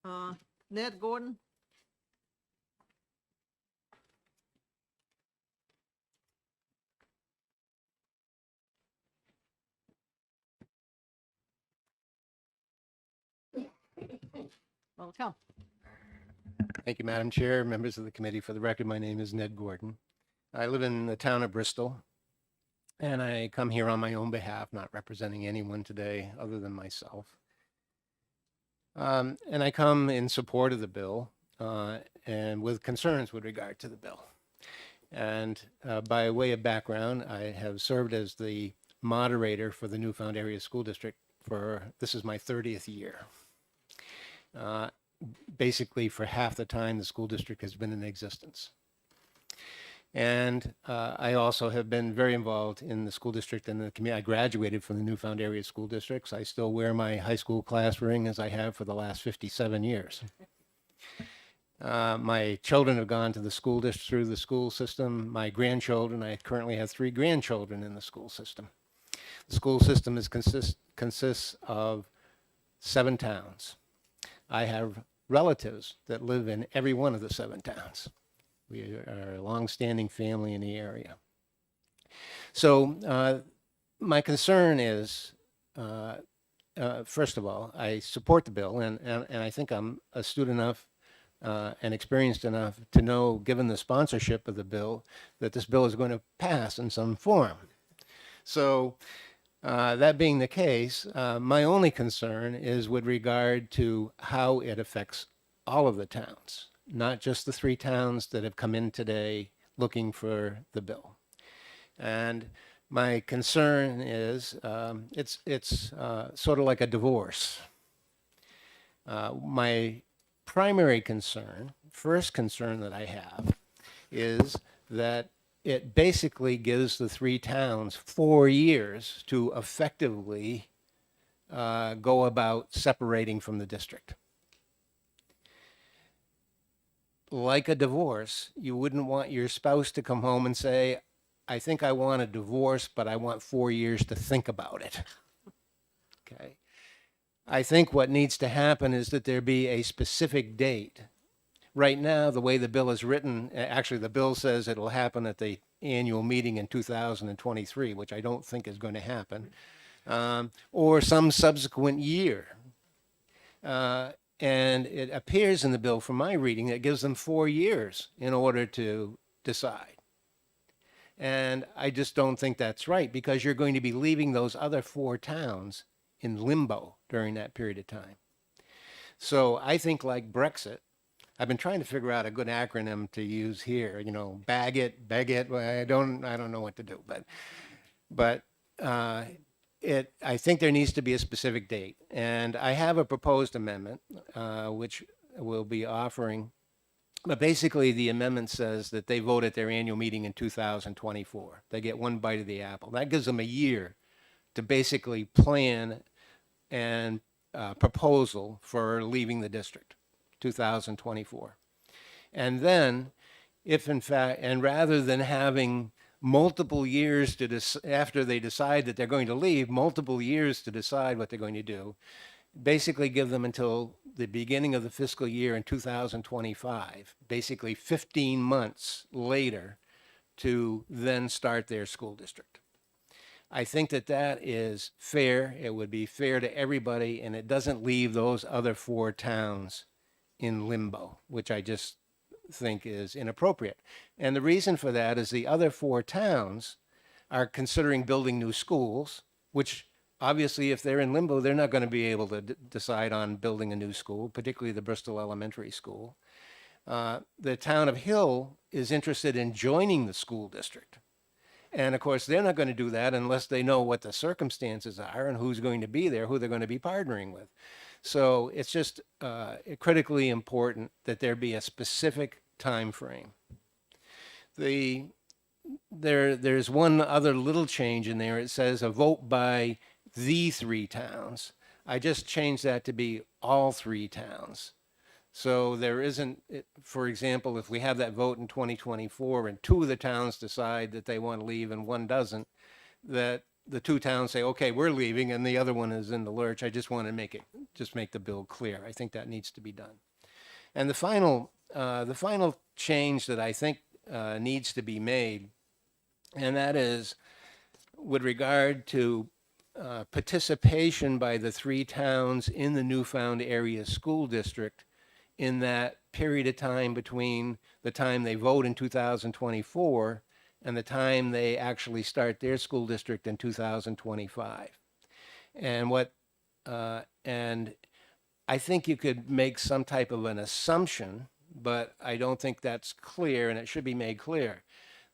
Ned Gordon. Welcome. Thank you, Madam Chair, members of the committee. For the record, my name is Ned Gordon. I live in the town of Bristol, and I come here on my own behalf, not representing anyone today other than myself. And I come in support of the bill and with concerns with regard to the bill. And by way of background, I have served as the moderator for the Newfound Area School District this is my 30th year. Basically for half the time the school district has been in existence. And I also have been very involved in the school district and the community. I graduated from the Newfound Area School Districts. I still wear my high school class ring as I have for the last 57 years. My children have gone to the school district through the school system. My grandchildren, I currently have 3 grandchildren in the school system. The school system consists of 7 towns. I have relatives that live in every one of the 7 towns. We are a long-standing family in the area. So my concern is, first of all, I support the bill, and I think I'm astute enough and experienced enough to know, given the sponsorship of the bill, that this bill is going to pass in some form. So that being the case, my only concern is with regard to how it affects all of the towns, not just the 3 towns that have come in today looking for the bill. And my concern is it's sort of like a divorce. My primary concern, first concern that I have, is that it basically gives the 3 towns 4 years to effectively go about separating from the district. Like a divorce, you wouldn't want your spouse to come home and say, I think I want a divorce, but I want 4 years to think about it. Okay. I think what needs to happen is that there be a specific date. Right now, the way the bill is written, actually the bill says it'll happen at the annual meeting in 2023, which I don't think is going to happen, or some subsequent year. And it appears in the bill from my reading that it gives them 4 years in order to decide. And I just don't think that's right, because you're going to be leaving those other 4 towns in limbo during that period of time. So I think, like Brexit, I've been trying to figure out a good acronym to use here, you know, bag it, beg it. Well, I don't know what to do, but I think there needs to be a specific date. And I have a proposed amendment, which we'll be offering. But basically the amendment says that they vote at their annual meeting in 2024. They get one bite of the apple. That gives them a year to basically plan and proposal for leaving the district, 2024. And then if in fact, and rather than having multiple years to after they decide that they're going to leave, multiple years to decide what they're going to do, basically give them until the beginning of the fiscal year in 2025, basically 15 months later, to then start their school district. I think that that is fair. It would be fair to everybody, and it doesn't leave those other 4 towns in limbo, which I just think is inappropriate. And the reason for that is the other 4 towns are considering building new schools, which obviously if they're in limbo, they're not going to be able to decide on building a new school, particularly the Bristol Elementary School. The town of Hill is interested in joining the school district. And of course, they're not going to do that unless they know what the circumstances are and who's going to be there, who they're going to be partnering with. So it's just critically important that there be a specific time frame. There's one other little change in there. It says a vote by the 3 towns. I just changed that to be all 3 towns. So there isn't, for example, if we have that vote in 2024 and 2 of the towns decide that they want to leave and 1 doesn't, that the two towns say, okay, we're leaving, and the other one is in the lurch. I just want to make the bill clear. I think that needs to be done. And the final change that I think needs to be made, and that is with regard to participation by the three towns in the Newfound area school district in that period of time between the time they vote in 2024 and the time they actually start their school district in 2025. And I think you could make some type of an assumption, but I don't think that's clear, and it should be made clear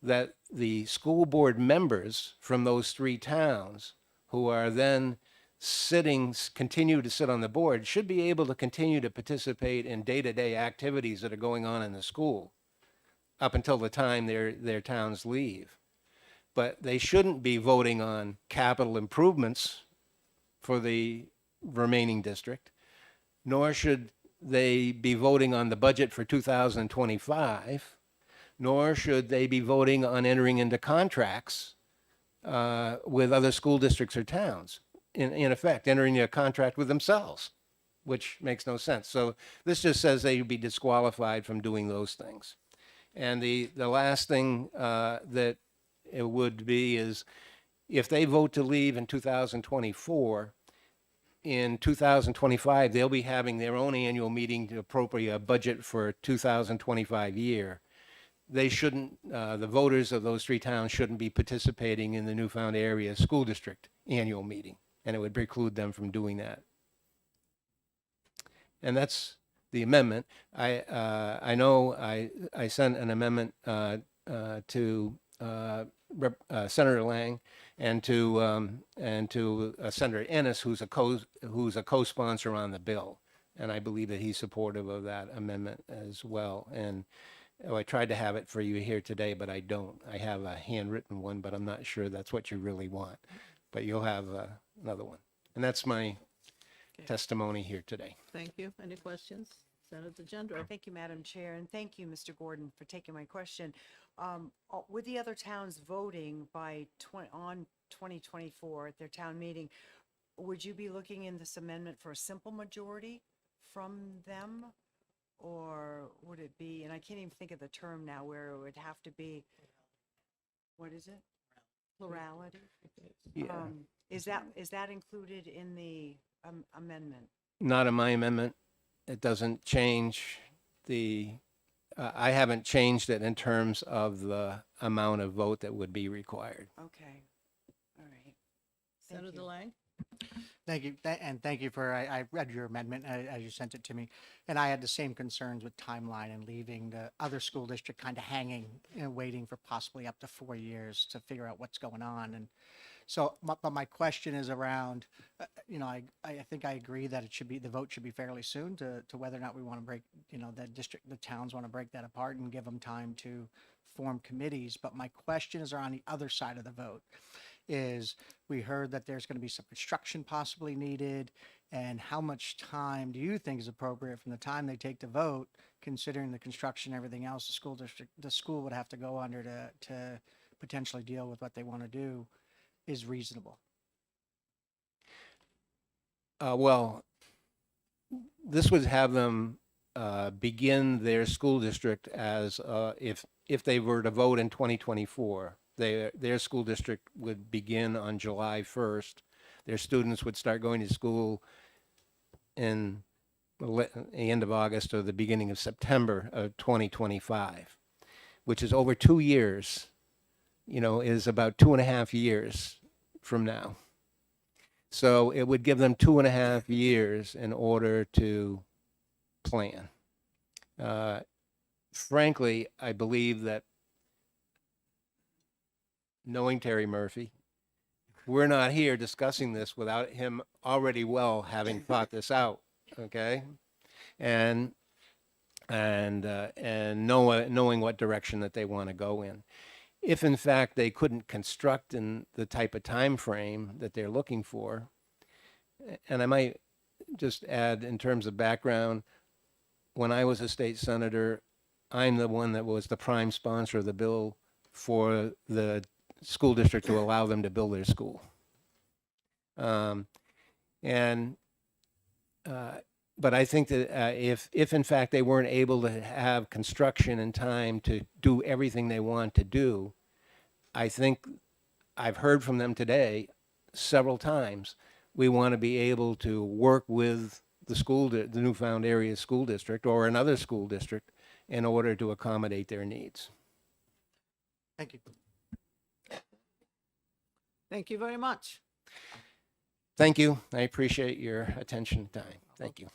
that the school board members from those three towns who are then continue to sit on the board should be able to continue to participate in day-to-day activities that are going on in the school up until the time their towns leave. But they shouldn't be voting on capital improvements for the remaining district, nor should they be voting on the budget for 2025, nor should they be voting on entering into contracts with other school districts or towns. In effect, entering a contract with themselves, which makes no sense. So this just says they would be disqualified from doing those things. And the last thing that it would be is if they vote to leave in 2024, in 2025, they'll be having their own annual meeting to appropriate a budget for 2025 year. They shouldn't, the voters of those three towns shouldn't be participating in the Newfound area school district annual meeting, and it would preclude them from doing that. And that's the amendment. I know I sent an amendment to Senator Lang and to Senator Ennis, who's a co-sponsor on the bill, and I believe that he's supportive of that amendment as well. And I tried to have it for you here today, but I don't. I have a handwritten one, but I'm not sure that's what you really want. But you'll have another one, and that's my testimony here today. Thank you. Any questions? Senator Gendro. Thank you, Madam Chair, and thank you, Mr. Gordon, for taking my question. With the other towns voting on 2024 at their town meeting, would you be looking in this amendment for a simple majority from them? Or would it be, and I can't even think of the term now, where it would have to be, what is it? Plurality? Yeah. Is that included in the amendment? Not in my amendment. It doesn't change I haven't changed it in terms of the amount of vote that would be required. Okay, all right. Thank Senator you. Lang. Thank you, and thank you for, I read your amendment as you sent it to me, and I had the same concerns with timeline and leaving the other school district kind of hanging and waiting for possibly up to 4 years to figure out what's going on. And so, but my question is around, I think I agree that the vote should be fairly soon to whether or not we want to break, the towns want to break that apart and give them time to form committees. But my question is around the other side of the vote. Is we heard that there's going to be some construction possibly needed, and how much time do you think is appropriate from the time they take the vote, considering the construction and everything else the school would have to go under to potentially deal with what they want to do is reasonable? Well, this would have them begin their school district as if they were to vote in 2024. Their school district would begin on July 1st. Their students would start going to school in the end of August or the beginning of September of 2025, which is over 2 years, is about 2.5 years from now. So it would give them 2.5 years in order to plan. Frankly, I believe that, knowing Terry Murphy, we're not here discussing this without him already having thought this out, okay? And knowing what direction that they want to go in. If in fact they couldn't construct in the type of time frame that they're looking for, and I might just add in terms of background, when I was a state senator, I'm the one that was the prime sponsor of the bill for the school district to allow them to build their school. And but I think that if in fact they weren't able to have construction in time to do everything they want to do, I think I've heard from them today several times. We want to be able to work with the Newfound Area School District or another school district in order to accommodate their needs. Thank you. Thank you very much. Thank you. I appreciate your attention and time. Thank you.